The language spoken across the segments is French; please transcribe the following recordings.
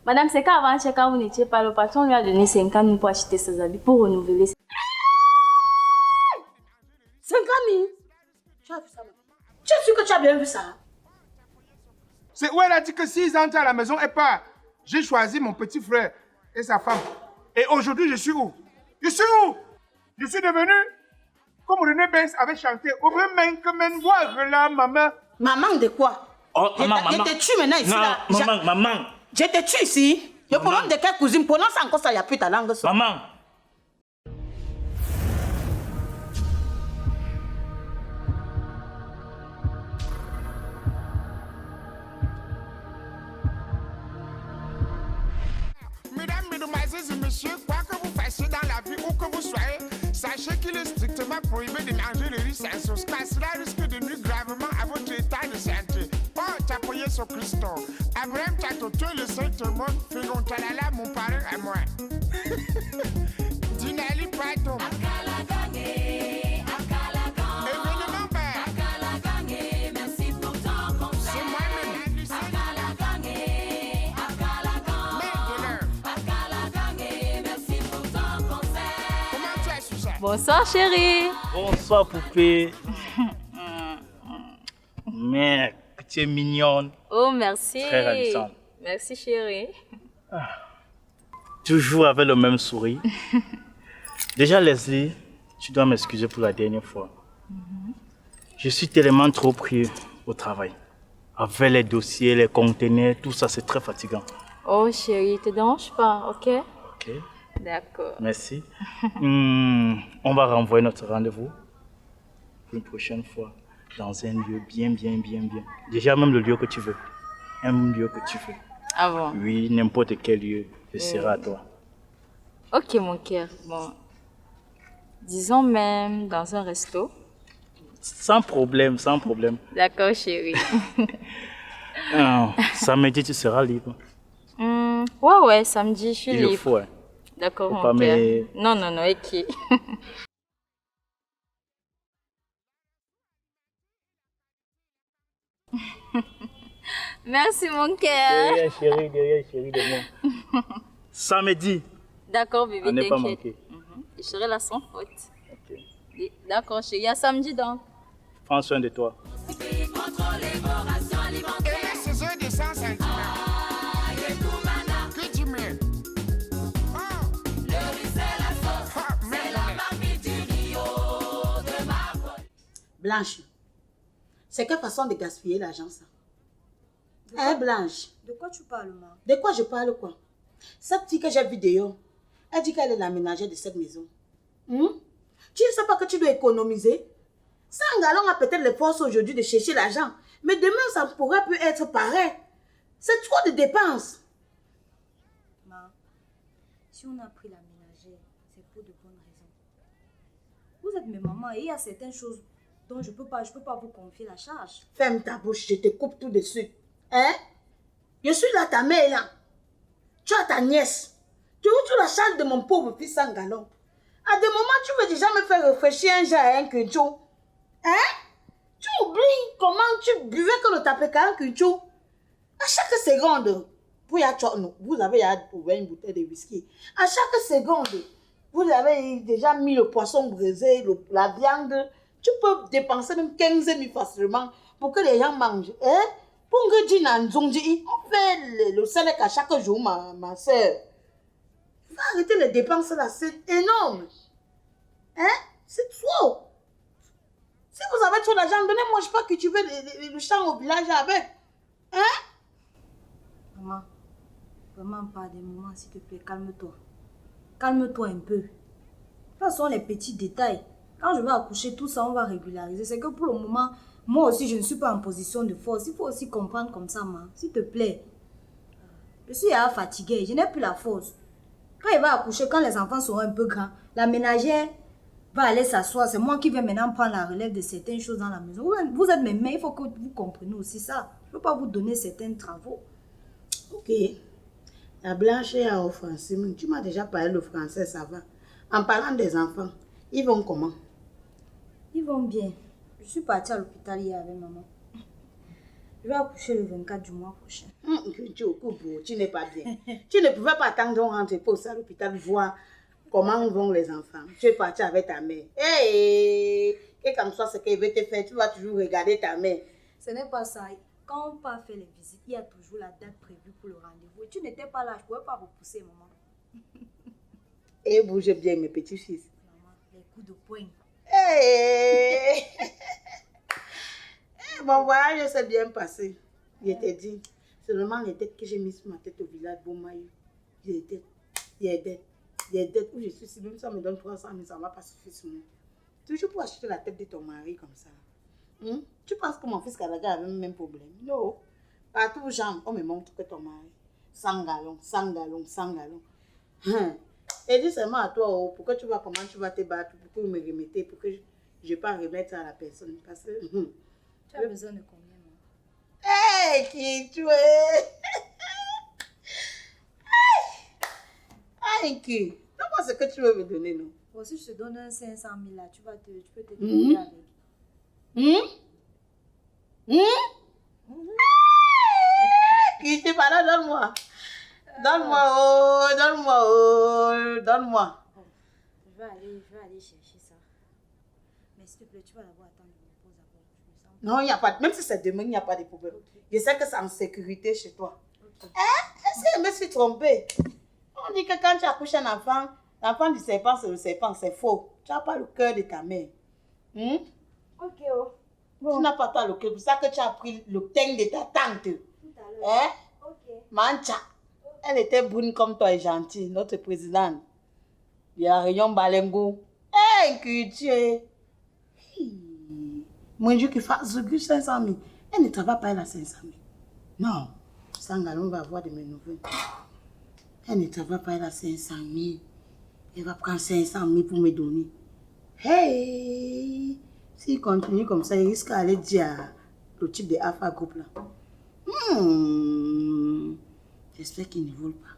Madame, c'est qu'avant-hier, quand vous n'étiez pas, le patron lui a donné 50 000 pour acheter ses habits, pour renouveler. 50 000? Tu as vu ça? Tu es sûr que tu as bien vu ça? C'est où elle a dit que s'ils entrent à la maison, elle part. J'ai choisi mon petit frère et sa femme. Et aujourd'hui, je suis où? Je suis où? Je suis devenu, comme René Benz avait chanté, Ouvre men voir là, maman. Maman de quoi? Oh, maman. Je te tue maintenant ici. Non, là. maman. Je te tue ici. Le problème de quelle cousine? Prononce encore ça, il n'y a plus ta langue. Ça. Maman. Mesdames, mesdemoiselles et messieurs, quoi que vous fassiez dans la vie, où que vous soyez, sachez qu'il est strictement prohibé de manger le riz sans sauce, car cela risque de nuire gravement à votre état de santé. Oh, t'appuyer sur Christo. Abraham Tatoto, le Saint-Monde, Fégon Talala, mon parrain à moi. Dinali Pato. Événement vert. Merci pour ton conseil. C'est moi-même, Lucie. Merci pour ton conseil. Comment tu as su ça? Bonsoir, chérie. Bonsoir, poupée. Merde, tu es mignonne. Oh, merci. Très ravissante. Merci, chérie. Toujours avec le même sourire. Déjà, Leslie, tu dois m'excuser pour la dernière fois. Je suis tellement trop pris au travail. Avec les dossiers, les conteneurs, tout ça, c'est très fatigant. Oh, chérie, te dérange pas, ok? Ok, D'accord. merci. On va renvoyer notre rendez-vous pour une prochaine fois dans un lieu bien. Déjà, même le lieu que tu veux. Un lieu que tu veux. Ah bon? Oui, n'importe quel lieu, je serai à toi. Ok, mon cœur. Bon. Disons même dans un resto. Sans problème. D'accord, chérie. Samedi, tu seras libre. Ouais, samedi, je suis Il libre. le faut, hein. D'accord, Faut mon pas cœur. me- Non, ok. Merci, mon cœur. Derrière, chérie de moi. Samedi, D'accord, à bébé, ne pas t'inquiète. manquer. Je serai là sans faute. Ok. D'accord, chérie. À samedi, donc. Prends soin de toi. Et ces heures de sans sentiment. Que tu mets? Blanche, c'est quelle façon de gaspiller l'argent ça? Hein, Blanche? De quoi tu parles, ma? De quoi je parle quoi? Cette fille que j'ai vue dehors, elle dit qu'elle est la ménagère de cette maison. Tu ne sais pas que tu dois économiser? Ça, un galon a peut-être les forces aujourd'hui de chercher l'argent. Mais demain, ça pourrait plus être pareil. C'est trop de dépenses. Ma, si on a pris la ménagère, c'est pour de bonnes raisons. Vous êtes mes mamans et il y a certaines choses dont je peux pas vous confier la charge. Ferme ta bouche, je te coupe tout de suite. Hein? Je suis là, ta mère là. Tu as ta nièce. Tu veux la charge de mon pauvre fils en galon. À des moments, tu veux déjà me faire réfléchir un jour à un culture. Hein? Tu oublies comment tu buvais que le tapé un culture. À chaque seconde, vous avez ouvert une bouteille de whisky. À chaque seconde, vous avez déjà mis le poisson braisé, la viande. Tu peux dépenser même 15 000 facilement pour que les gens mangent. Hein? Pour que tu n'en zonji, on fait le salaire à chaque jour, ma soeur. Faut arrêter les dépenses là, c'est énorme. Hein? C'est trop. Si vous avez trop d'argent, donnez-moi, je sais pas que tu veux le champ au village avec. Hein? Maman, vraiment pas des moments, s'il te plaît, calme-toi. Calme-toi un peu. Passons les petits détails. Quand je vais accoucher, tout ça, on va régulariser. C'est que pour le moment, moi aussi, je ne suis pas en position de force. Il faut aussi comprendre comme ça, maman. S'il te plaît. Je suis fatiguée, je n'ai plus la force. Quand il va accoucher, quand les enfants seront un peu grands, la ménagère va aller s'asseoir. C'est moi qui vais maintenant prendre la relève de certaines choses dans la maison. Vous êtes mes mères, il faut que vous compreniez aussi ça. Je ne peux pas vous donner certains travaux. Ok. La Blanche est au français. Tu m'as déjà parlé le français, ça va. En parlant des enfants, ils vont comment? Ils vont bien. Je suis partie à l'hôpital hier avec maman. Je vais accoucher le 24 du mois prochain. Tu n'es pas bien. Tu ne pouvais pas attendre qu'on rentre pour ça à l'hôpital voir comment vont les enfants. Tu es parti avec ta mère. Et comme ça, ce qu'elle veut te faire, tu vas toujours regarder ta mère. Ce n'est pas ça. Quand on part faire les visites, il y a toujours la date prévue pour le rendez-vous. Et tu n'étais pas là, je ne pouvais pas repousser, maman. Et bougez bien, mes petits-fils. Maman, les coups de poing. Mon voyage s'est bien passé. Je t'ai dit. Seulement les dettes que j'ai mises sur ma tête au village Beaumaillot. Les dettes où je suis si même ça me donne 300 000, ça ne va pas suffire sur moi. Toujours pour acheter la tête de ton mari comme ça. Tu penses que mon fils Kalaga avait le même problème? Non. Partout où j'en, on me montre que ton mari. 100 gallons, 100 gallons, 100 gallons. Et dis seulement à toi, pour que tu vois comment tu vas te battre, pour que vous me remettez, pour que je ne vais pas remettre à la personne. Parce que... Tu as besoin de combien, maman? Hey, qui tu es? Hey, qui? Comment c'est que tu veux me donner, non? Bon, si je te donne un 500 000 là, tu peux te débrouiller avec. Qui tu parles? Donne-moi. Donne-moi, donne-moi. Bon, je vais aller chercher ça. Mais s'il te plaît, tu vas d'abord attendre de me poser d'abord. Non, il n'y a pas, même si c'est demain, il n'y a pas de problème. Okay. Je sais que c'est en sécurité chez toi. Okay. Est-ce que je me suis trompée? On dit que quand tu accouches un enfant, l'enfant du serpent, c'est le serpent, c'est faux. Tu n'as pas le cœur de ta mère. Ok, oh. Bon. Tu n'as pas toi le cœur, c'est pour ça que tu as pris le teint de ta tante. Tout à l'heure. Ok. Mancha. Elle était brune comme toi et gentille, notre présidente. Il y a Rayon Balengo. Que tu es. Mon Dieu, qu'il fasse 500 000. Elle ne travaille pas, elle a 500 000. Non. Sangalon va avoir de mes nouvelles. Elle ne travaille pas, elle a 500 000. Elle va prendre 500 000 pour me donner. Hey! S'il continue comme ça, il risque d'aller dire le type de Alpha Group là. J'espère qu'ils ne volent pas.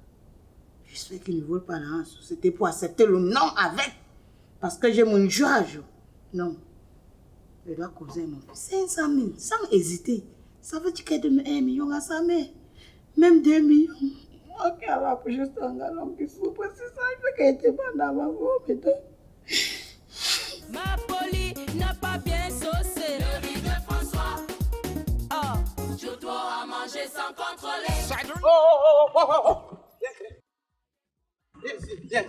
J'espère qu'ils ne volent pas la société pour accepter le non avec. Parce que j'ai mon joie. Non. Je dois causer mon fils 500 000 sans hésiter. Ça veut dire qu'elle donne 1 million à sa mère. Même 2 millions. Ok, alors juste un galon qui souffre. C'est ça, il fait qu'elle était bonne dans ma voix. Ma Polly n'a pas bien saucé le riz de François. Oh, je dois manger sans contrôler. Viens.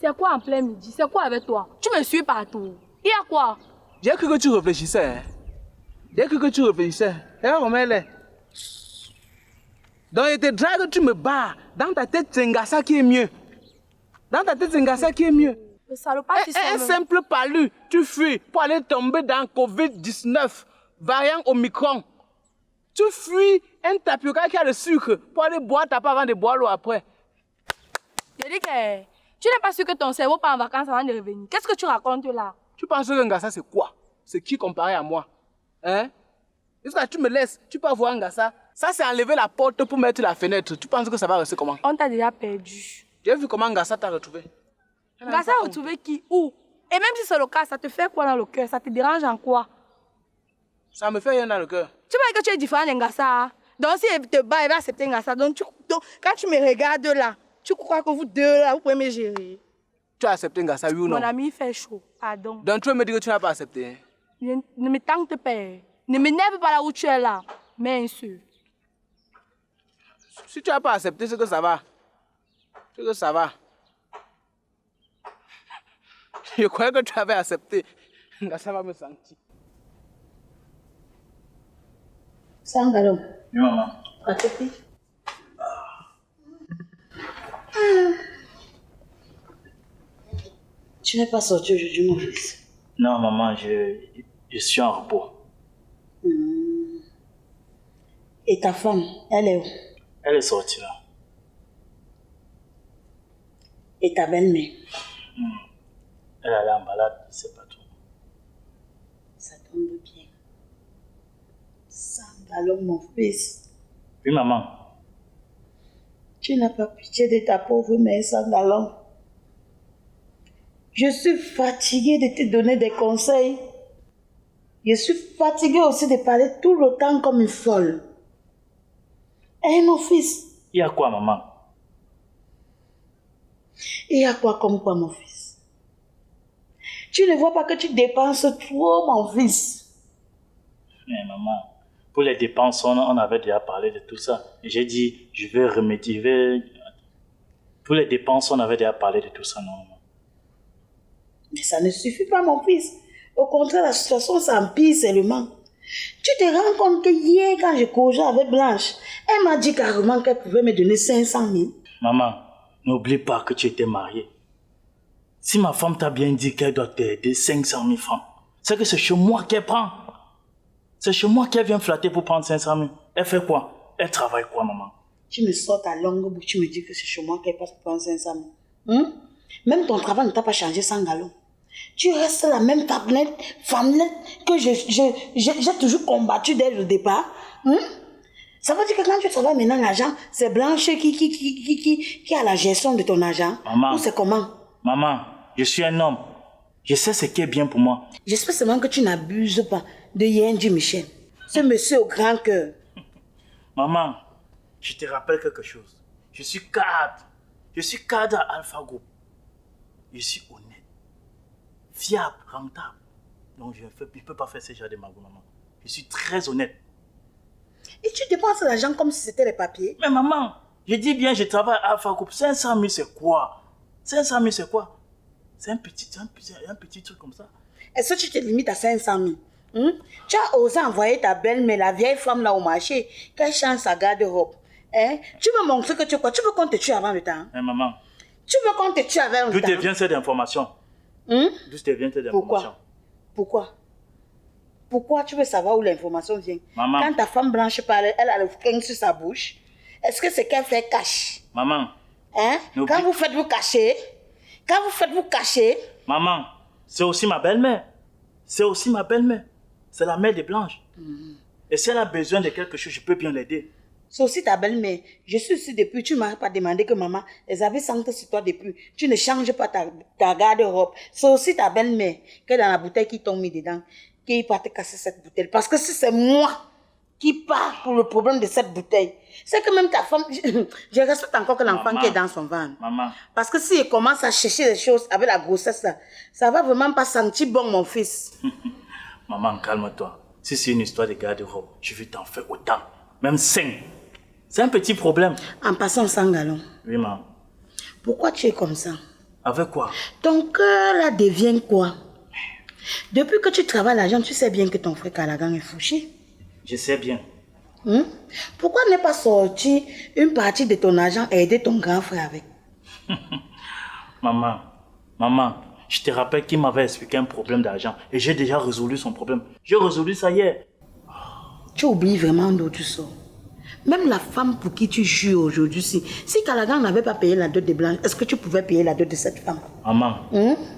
C'est quoi en plein midi? C'est quoi avec toi? Tu me suis partout. Il y a quoi? J'ai cru que tu réfléchissais. Regarde comment elle est. Donc, il te drague, tu me bats. Dans ta tête, c'est Ngassa qui est mieux. Le salopard, Un simple palu, tu fuis pour aller tomber dans Covid-19, variant Omicron. Tu fuis un tapioca qui a le sucre pour aller boire ta part avant de boire l'eau après. Je dis que tu n'es pas sûr que ton cerveau part en vacances avant de revenir. Qu'est-ce que tu racontes là? Tu penses que Ngassa c'est quoi? C'est qui comparé à moi? Hein? Est-ce que tu me laisses? Tu peux voir Ngassa? Ça c'est enlever la porte pour mettre la fenêtre. Tu penses que ça va rester comment? On t'a déjà perdu. J'ai vu comment Ngassa t'a retrouvé. Ngassa a retrouvé qui? Où? Et même si c'est le cas, ça te fait quoi dans le cœur? Ça te dérange en quoi? Ça me fait rien dans le cœur. Tu vois que tu es différent de Ngassa. Donc si elle te bat, elle va accepter Ngassa. Donc quand tu me regardes là, tu crois que vous deux là, vous pouvez me gérer? Tu as accepté Ngassa, oui ou non? Mon ami, il fait chaud. Pardon. Donc tu veux me dire que tu n'as pas accepté? Ne me tente pas. Ne m'énerve pas là où tu es là. Mais insulte. Si tu n'as pas accepté, c'est que ça va. Je croyais que tu avais accepté. Ça va me sentir. Sangalon. Oui, maman. Patrick. Tu n'es pas sorti aujourd'hui, mon fils? Non, maman, je suis en repos. Et ta femme, elle est où? Elle est sortie là. Et ta belle-mère? Elle est allée en balade, je ne sais pas trop. Ça tombe bien. Sangalon, mon fils. Oui, maman. Tu n'as pas pitié de ta pauvre mère, Sangalon. Je suis fatiguée de te donner des conseils. Je suis fatiguée aussi de parler tout le temps comme une folle. Eh, mon fils. Il y a quoi, maman? Il y a quoi comme quoi, mon fils? Tu ne vois pas que tu dépenses trop, mon fils. Mais maman, pour les dépenses, on avait déjà parlé de tout ça. Et j'ai dit, je vais remédier. Pour les dépenses, on avait déjà parlé de tout ça, non, maman. Mais ça ne suffit pas, mon fils. Au contraire, la situation s'empire seulement. Tu te rends compte que hier, quand je courais avec Blanche, elle m'a dit carrément qu'elle pouvait me donner 500 000. Maman, n'oublie pas que tu étais mariée. Si ma femme t'a bien dit qu'elle doit t'aider 500 000 francs, c'est que c'est chez moi qu'elle prend. C'est chez moi qu'elle vient flatter pour prendre 500 000. Elle fait quoi? Elle travaille quoi, maman? Tu me sors ta longue bouche, tu me dis que c'est chez moi qu'elle passe pour prendre 500 000. Même ton travail ne t'a pas changé sans galon. Tu restes la même femmelette que j'ai toujours combattu dès le départ. Ça veut dire que quand tu travailles maintenant l'argent, c'est Blanche qui a la gestion de ton argent. Maman. Ou c'est comment? Maman, je suis un homme. Je sais ce qui est bien pour moi. J'espère seulement que tu n'abuses pas de Yendi Michel. Ce monsieur au grand cœur. Maman, je te rappelle quelque chose. Je suis cadre. Je suis cadre à Alpha Group. Je suis honnête, fiable, rentable. Donc je ne peux pas faire ce genre de magouilles, maman. Je suis très honnête. Et tu dépenses l'argent comme si c'était les papiers? Mais maman, je dis bien, je travaille à Alpha Group. 500 000, c'est quoi? 500 000, c'est quoi? C'est un petit truc comme ça. Est-ce que tu te limites à 500 000? Tu as osé envoyer ta belle-mère, la vieille femme là au marché, qu'elle change sa garde-robe. Tu veux montrer que tu es quoi? Tu veux qu'on te tue avant le temps? Mais maman, tu veux qu'on te tue avant le temps? d'où te vient cette information? D'où te vient cette information? Pourquoi tu veux savoir où l'information vient? Maman. Quand ta femme blanche parle, elle a le fringue sur sa bouche. Est-ce que c'est qu'elle fait cache? Maman. Quand vous faites vous cacher, Maman, c'est aussi ma belle-mère. C'est aussi ma belle-mère. C'est la mère de Blanche. Et si elle a besoin de quelque chose, je peux bien l'aider. C'est aussi ta belle-mère. Je suis ici depuis, tu ne m'as pas demandé que maman, les habits sentent sur toi depuis. Tu ne changes pas ta garde-robe. C'est aussi ta belle-mère qui est dans la bouteille qui tombe dedans, qui va te casser cette bouteille. Parce que si c'est moi qui pars pour le problème de cette bouteille, c'est que même ta femme, je respecte encore que l'enfant qui est dans son ventre. Maman. Parce que si elle commence à chercher des choses avec la grossesse là, ça va vraiment pas sentir bon, mon fils. Maman, calme-toi. Si c'est une histoire de garde-robe, je vais t'en faire autant. Même 5. C'est un petit problème. En passant 100 gallons. Oui, maman. Pourquoi tu es comme ça? Avec quoi? Ton cœur là devient quoi? Depuis que tu travailles l'argent, tu sais bien que ton frère Calagan est fouché. Je sais bien. Pourquoi ne pas sortir une partie de ton argent et aider ton grand frère avec? Maman, je te rappelle qu'il m'avait expliqué un problème d'argent et j'ai déjà résolu son problème. J'ai résolu ça hier. Tu oublies vraiment d'où tu sors. Même la femme pour qui tu jures aujourd'hui, si Calagan n'avait pas payé la dot de Blanche, est-ce que tu pouvais payer la dot de cette femme? Maman,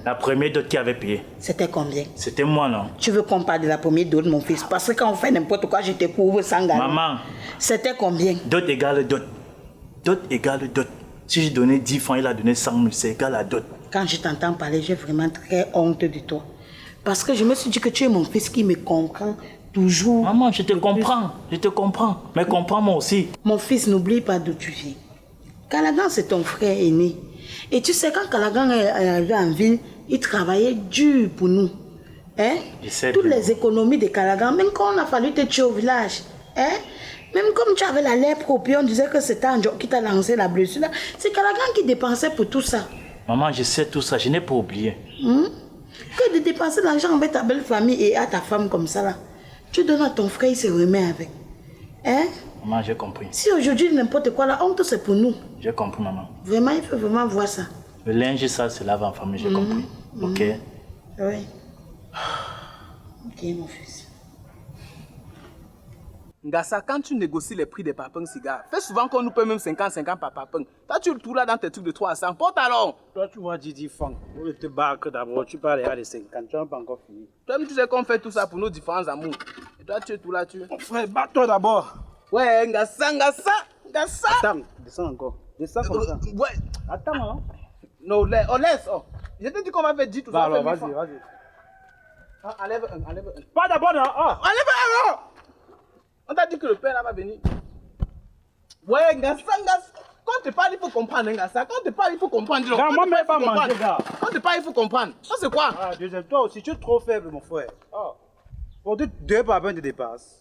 la première dot qui avait payé. C'était combien? C'était moi, non? Tu veux qu'on parle de la première dot, mon fils? Parce que quand on fait n'importe quoi, je te couvre sans gagner. Maman. C'était combien? Dot égale dot. Dot égale dot. Si j'ai donné 10 francs, il a donné 100 000, c'est égal à dot. Quand je t'entends parler, j'ai vraiment très honte de toi. Parce que je me suis dit que tu es mon fils qui me comprend toujours. Maman, je te comprends. Mais comprends-moi aussi. Mon fils, n'oublie pas d'où tu viens. Calagan, c'est ton frère aîné. Et tu sais, quand Calagan est arrivé en ville, il travaillait dur pour nous. Toutes les économies de Calagan, même quand on a fallu te tuer au village. Même comme tu avais la lèpre au pied, on disait que c'était un job qui t'a lancé la blessure. C'est Calagan qui dépensait pour tout ça. Maman, je sais tout ça, je n'ai pas oublié. Que de dépenser l'argent avec ta belle famille et à ta femme comme ça là. Tu donnes à ton frère, il se remet avec. Maman, j'ai compris. Si aujourd'hui n'importe quoi, la honte c'est pour nous. J'ai compris, maman. Vraiment, il faut vraiment voir ça. Le linge, ça, c'est lave en famille, j'ai compris. Ok. Oui. Ok, mon fils. Ngassa, quand tu négocies les prix des papins cigares, fais souvent qu'on nous paie même 50 par papin. Toi, tu le trouves là dans tes trucs de 300. Porte alors. Toi, tu vois Didi Fang. Pour te barque d'abord, tu parles à les 50. Tu n'as pas encore fini. Toi-même, tu sais qu'on fait tout ça pour nos différents amours. Et toi, tu es tout là, tu es. Mon frère, bats-toi d'abord. Ouais, Ngassa. Attends, descends encore. Descends comme ça. Ouais. Attends, hein. Non, on laisse. Oh. Je te dis qu'on va faire 10 tout ça. Bah alors, vas-y. Enlève un, enlève un. Pas d'abord, non. Ah. Enlève un! On t'a dit que le père là va venir. Ouais, Ngassa. Quand tu parles, il faut comprendre, Ngassa. Quand tu parles, il faut comprendre. Gars, moi, même pas manger, gars. Quand tu parles, il faut comprendre. Ça, c'est quoi? Ah, deuxième, toi aussi, tu es trop faible, mon frère. Ah. Pour deux papins de dépasse.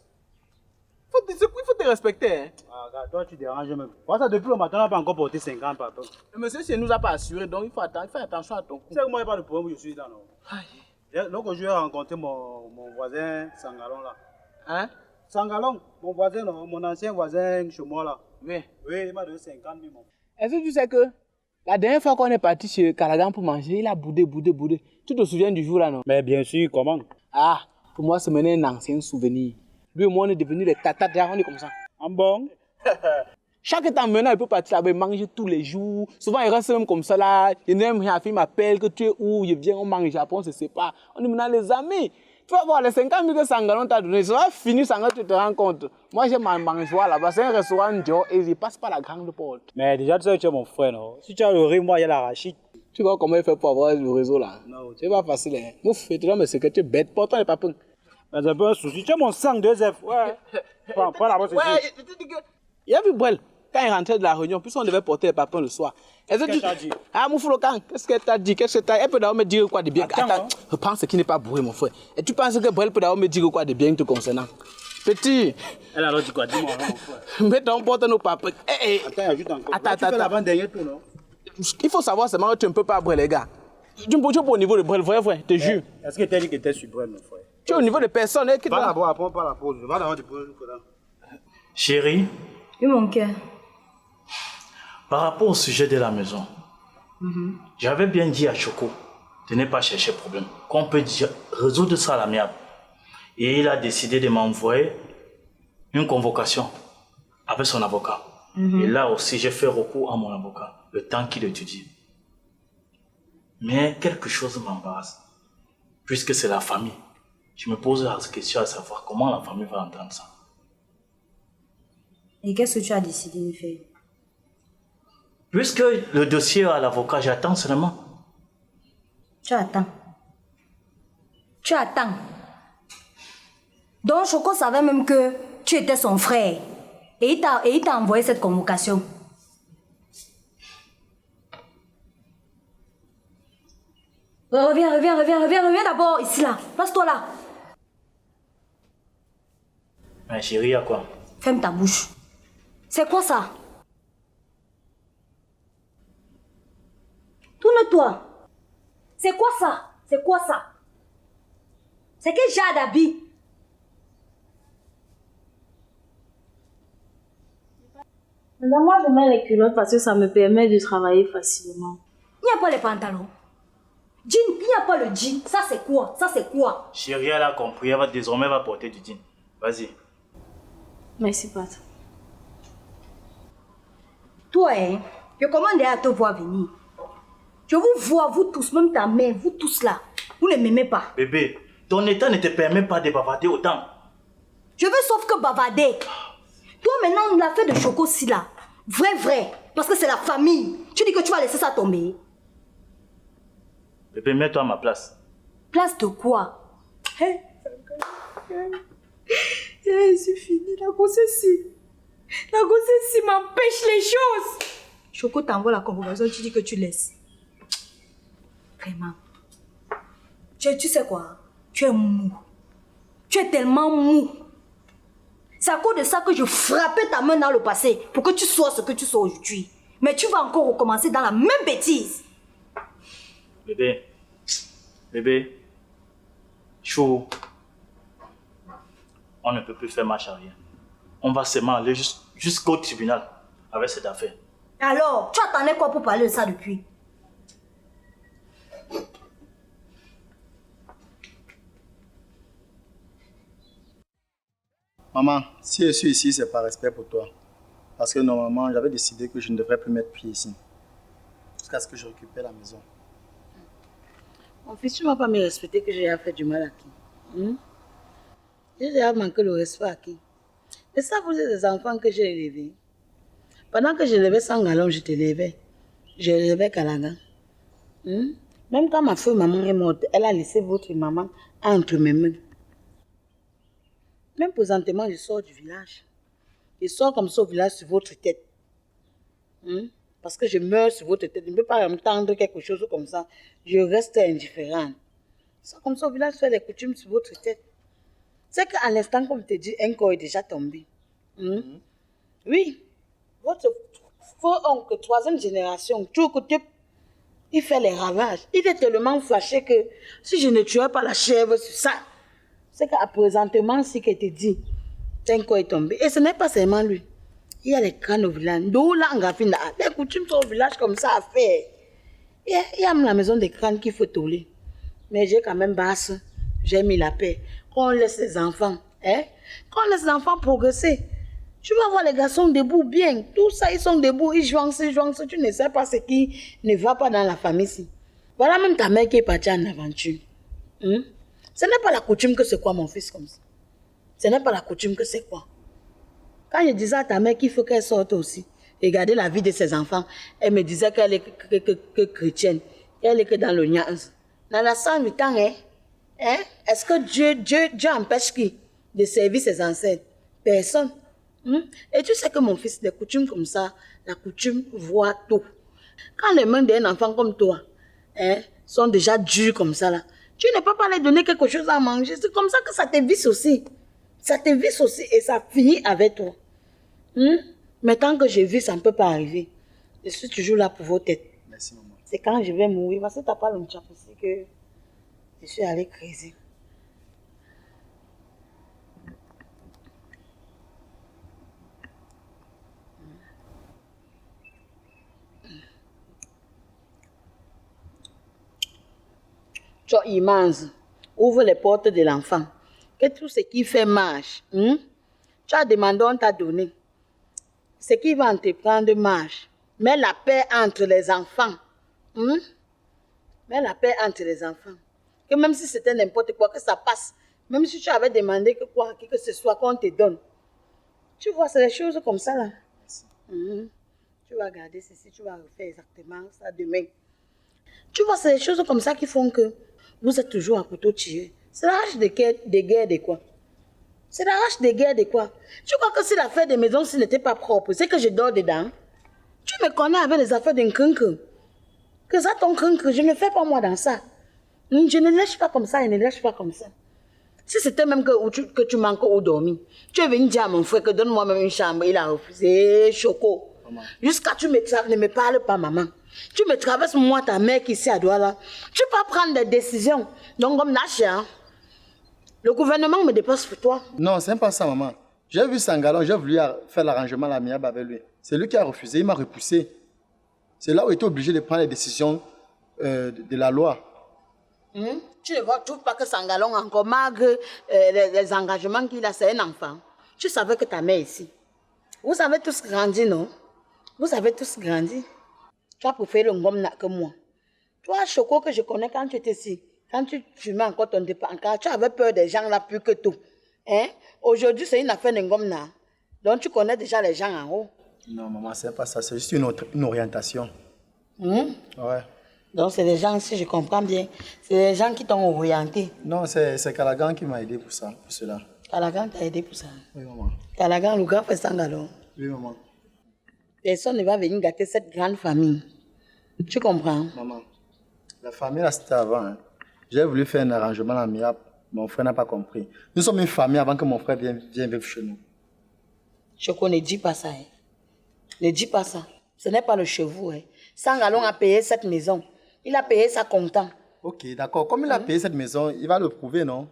Il faut te respecter. Hein. Ah, gars, toi, tu déranges même. Moi, ça, depuis le matin, on n'a pas encore porté 50 papins. Le monsieur, c'est nous a pas assuré, donc il faut faire attention à ton coup. Tu sais que moi, il n'y a pas de problème où je suis là, non? Donc, je vais rencontrer mon voisin Sangalon, là. Hein? Sangalon, mon voisin, non, mon ancien voisin chez moi, là. Oui. Oui, il m'a donné 50 000, mon frère. Est-ce que tu sais que la dernière fois qu'on est parti chez Calagan pour manger, il a boudé. Tu te souviens du jour là, non? Mais bien sûr, comment? Ah, pour moi, c'est maintenant un ancien souvenir. Lui et moi, on est devenus des tatas, on est comme ça. En bon? Chaque temps maintenant, il peut partir là-bas, manger tous les jours. Souvent, il reste même comme ça là. Il n'aime rien, il m'appelle que tu es où, il vient, on mange, après on se sépare. On est maintenant les amis. Tu vas voir les 50 000 que Sangalon t'a donné, ça va finir Sangalon, tu te rends compte. Moi, j'ai ma mangeoire là-bas, c'est un restaurant Dior et il passe par la grande porte. Mais déjà, tu sais que tu es mon frère, non? Si tu as le riz, moi, il y a l'arachide. Tu vois comment il fait pour avoir le réseau là? Non. C'est pas facile, hein. Mouf, tu dois me dire que tu es bête, pourtant il n'est pas pun. Mais c'est un peu un souci. Tu as mon sang, 2F. Ouais. Prends la bosse ici. Ouais, je te dis que. Il a vu Brel, quand il rentrait de la réunion, puis on devait porter les papins le soir. Qu'est-ce qu'elle t'a dit? Ah, Moufoulokan, qu'est-ce qu'elle t'a dit? Elle peut d'abord me dire quoi de bien? Attends, je pense qu'il n'est pas bourré, mon frère. Et tu penses que Brel peut d'abord me dire quoi de bien te concernant? Petit. Elle a alors dit quoi? Dis-moi, mon frère. Mais on porte nos papins. Attends, ajoute encore. Attends, tu fais l'avant-dernier tour, non? Il faut savoir seulement que tu ne peux pas Brel, les gars. Tu es au niveau de Brel, vrai, te jure. Est-ce que tu as dit que tu es suprême, mon frère? Tu es au niveau de personne. Va d'abord, après on part la pause. Va d'abord, tu poses là. Chérie, Oui, mon cœur. par rapport au sujet de la maison, j'avais bien dit à Choco de ne pas chercher problème, qu'on peut résoudre ça à l'amiable. Et il a décidé de m'envoyer une convocation avec son avocat. Et là aussi, j'ai fait recours à mon avocat, le temps qu'il étudie. Mais quelque chose m'embarrasse, puisque c'est la famille. Je me pose la question à savoir comment la famille va entendre ça. Et qu'est-ce que tu as décidé de faire? Puisque le dossier à l'avocat, j'attends seulement. Tu attends. Tu attends. Donc Choco savait même que tu étais son frère. Et il t'a envoyé cette convocation. Reviens d'abord ici là. Passe-toi là. Mais chérie, à quoi? Ferme ta bouche. C'est quoi ça? Tourne-toi. C'est quoi ça? C'est quoi ça? C'est quel genre d'habit? Madame, moi je mets les culottes parce que ça me permet de travailler facilement. Il n'y a pas les pantalons. Jean, il n'y a pas le jean. Ça c'est quoi? Ça c'est quoi? Chérie, elle a compris, elle va désormais porter du jean. Vas-y. Merci, Pat. Toi, hein, je commande à te voir venir. Je vous vois, vous tous, même ta mère, vous tous là. Vous ne m'aimez pas. Bébé, ton état ne te permet pas de bavarder autant. Je veux sauf que bavarder. Toi maintenant, l'affaire de Choco si là. Vrai. Parce que c'est la famille. Tu dis que tu vas laisser ça tomber. Bébé, mets-toi à ma place. Place de quoi? C'est fini, la grossesse. La grossesse m'empêche les choses. Choco t'envoie la convocation, tu dis que tu laisses. Vraiment. Tu sais quoi? Tu es mou. Tu es tellement mou. C'est à cause de ça que je frappais ta main dans le passé pour que tu sois ce que tu sois aujourd'hui. Mais tu vas encore recommencer dans la même bêtise. Bébé, chaud. On ne peut plus faire marche arrière. On va seulement aller jusqu'au tribunal avec cette affaire. Alors, tu attendais quoi pour parler de ça depuis? Maman, si je suis ici, c'est par respect pour toi. Parce que normalement, j'avais décidé que je ne devrais plus mettre pied ici. Jusqu'à ce que je récupère la maison. Mon fils, tu ne vas pas me respecter que j'ai fait du mal à qui? J'ai déjà manqué le respect à qui? Et ça, vous êtes des enfants que j'ai élevés. Pendant que je levais Sangalon, je te levais. Je levais Calagan. Même quand ma fille maman est morte, elle a laissé votre maman entre mes mains. Même présentement, je sors du village. Je sors comme ça au village sur votre tête. Parce que je meurs sur votre tête. Je ne peux pas entendre quelque chose comme ça. Je reste indifférente. Je sors comme ça au village faire les coutumes sur votre tête. C'est qu'à l'instant, comme je te dis, un corps est déjà tombé. Oui. Votre oncle, 3e génération, il fait les ravages. Il est tellement fâché que si je ne tuais pas la chèvre sur ça, c'est qu'à présentement, ce que te dit, un corps est tombé. Et ce n'est pas seulement lui. Il y a les crânes au village. D'où là, les coutumes sont au village comme ça à faire. Il y a la maison des crânes qu'il faut toller. Mais j'ai quand même basse. J'ai mis la paix. Quand on laisse les enfants, quand on laisse les enfants progresser, tu vas voir les garçons debout bien. Tout ça, ils sont debout, ils jouent. Tu ne sais pas ce qui ne va pas dans la famille ici. Voilà même ta mère qui est partie en aventure. Ce n'est pas la coutume que c'est quoi mon fils comme ça. Ce n'est pas la coutume que c'est quoi. Quand je disais à ta mère qu'il faut qu'elle sorte aussi, regarder la vie de ses enfants, elle me disait qu'elle est que chrétienne. Elle est que dans le niance. Dans la 108 ans, est-ce que Dieu empêche qui de servir ses ancêtres? Personne. Et tu sais que mon fils, des coutumes comme ça, la coutume voit tout. Quand les mains d'un enfant comme toi sont déjà dures comme ça, là, tu ne peux pas leur donner quelque chose à manger. C'est comme ça que ça te visse aussi. Ça te visse aussi et ça finit avec toi. Mais tant que je vis, ça ne peut pas arriver. Je suis toujours là pour vos têtes. Merci, maman. C'est quand je vais mourir, parce que tu n'as pas le tchap aussi que je suis allée creuser. Tu es immense. Ouvre les portes de l'enfant. Que tout ce qui fait marche. Tu as demandé, on t'a donné. Ce qui va entreprendre marche. Mets la paix entre les enfants. Mets la paix entre les enfants. Que même si c'était n'importe quoi, que ça passe. Même si tu avais demandé que ce soit qu'on te donne. Tu vois, c'est des choses comme ça là. Tu vas garder ceci, tu vas refaire exactement ça demain. Tu vois, c'est des choses comme ça qui font que vous êtes toujours à couteau tiré. C'est la rage de guerre de quoi? C'est la rage de guerre de quoi? Tu crois que si l'affaire de maison s'il n'était pas propre, c'est que je dors dedans? Tu me connais avec les affaires d'un crinque. Que ça, ton crinque, je ne fais pas moi dans ça. Je ne lèche pas comme ça, je ne lèche pas comme ça. Si c'était même que tu manques au dormir, tu es venu dire à mon frère que donne-moi même une chambre, il a refusé, Choco. Jusqu'à tu ne me parles pas, maman. Tu me traverses, moi, ta mère qui est ici à Douala. Tu peux prendre des décisions. Donc, comme Nacha, le gouvernement me dépasse pour toi. Non, c'est pas ça, maman. J'ai vu Sangalon, j'ai voulu faire l'arrangement à l'amiable avec lui. C'est lui qui a refusé, il m'a repoussé. C'est là où il était obligé de prendre les décisions de la loi. Tu ne trouves pas que Sangalon, encore malgré les engagements qu'il a, c'est un enfant. Tu savais que ta mère est ici. Vous avez tous grandi, non? Vous avez tous grandi. Tu as préféré le ngomna que moi. Toi, Choco, que je connais quand tu étais ici, quand tu fumais encore ton départ, tu avais peur des gens là plus que tout. Aujourd'hui, c'est une affaire de ngomna. Donc, tu connais déjà les gens en haut. Non, maman, c'est pas ça. C'est juste une orientation. Ouais. Donc, c'est les gens, si je comprends bien, c'est les gens qui t'ont orienté. Non, c'est Calagan qui m'a aidé pour ça, pour cela. Calagan t'a aidé pour ça? Oui, maman. Calagan, le grand frère Sangalon. Oui, maman. Personne ne va venir gâter cette grande famille. Tu comprends? Maman, la famille, là, c'était avant. J'ai voulu faire un arrangement amiable. Mon frère n'a pas compris. Nous sommes une famille avant que mon frère vienne vivre chez nous. Choco, ne dis pas ça. Ne dis pas ça. Ce n'est pas le chevaux. Sangalon a payé cette maison. Il a payé ça content. Ok, d'accord. Comme il a payé cette maison, il va le prouver, non?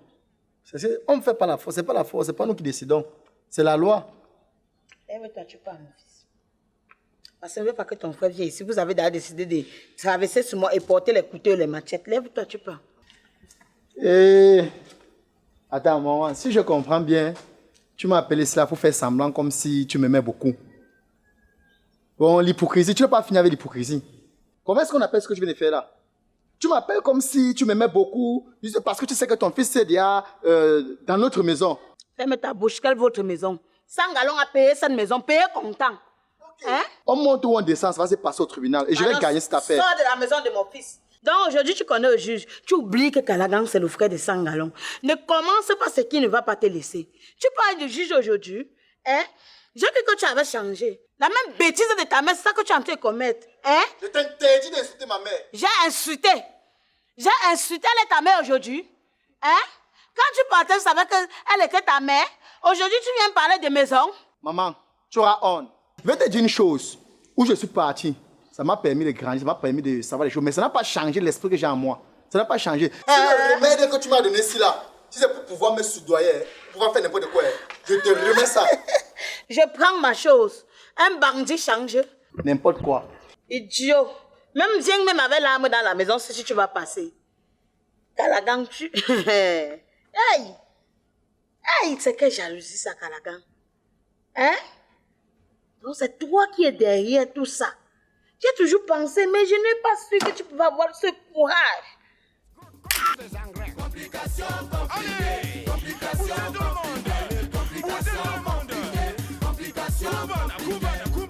On ne fait pas la force. Ce n'est pas la force. Ce n'est pas nous qui décidons. C'est la loi. Lève-toi, tu parles, mon fils. Parce que je ne veux pas que ton frère vienne ici. Vous avez déjà décidé de traverser sur moi et porter les couteaux et les machettes. Lève-toi, tu parles. Attends, maman, si je comprends bien, tu m'as appelé cela pour faire semblant comme si tu m'aimais beaucoup. Bon, l'hypocrisie, tu ne vas pas finir avec l'hypocrisie. Comment est-ce qu'on appelle ce que je viens de faire là? Tu m'appelles comme si tu m'aimais beaucoup, juste parce que tu sais que ton fils est déjà dans notre maison. Ferme ta bouche, quelle votre maison? Sangalon a payé cette maison, payé content. Okay. On monte ou on descend, ça va se passer au tribunal et je vais gagner cette affaire. Sors de la maison de mon fils. Donc aujourd'hui, tu connais le juge. Tu oublies que Calagang, c'est le frère de Sangalong. Ne commence pas ce qui ne va pas te laisser. Tu parles du juge aujourd'hui. Hein? J'ai cru que tu avais changé. La même bêtise de ta mère, c'est ça que tu es en train de commettre. Hein? Je t'interdis d'insulter ma mère. J'ai insulté. J'ai insulté ta mère aujourd'hui. Hein? Quand tu partais, tu savais qu'elle était ta mère. Aujourd'hui, tu viens parler de maison. Maman, tu auras honte. Je vais te dire une chose. Où je suis parti, ça m'a permis de grandir, ça m'a permis de savoir les choses. Mais ça n'a pas changé l'esprit que j'ai en moi. Ça n'a pas changé. Si le remède que tu m'as donné ici, là, si c'est pour pouvoir me soudoyer, pour pouvoir faire n'importe quoi, je te remets ça. Je prends ma chose. Un bandit change. N'importe quoi. Idiot. Même viens même avec l'arme dans la maison si tu vas passer. Calagang, tu... Hey! Hey, c'est quelle jalousie ça, Calagang. Hein? Donc c'est toi qui es derrière tout ça. J'ai toujours pensé, mais je n'ai pas su que tu pouvais avoir ce courage. Complication, compliquée. Complication, compliquée. Complication, compliquée. Complication, compliquée.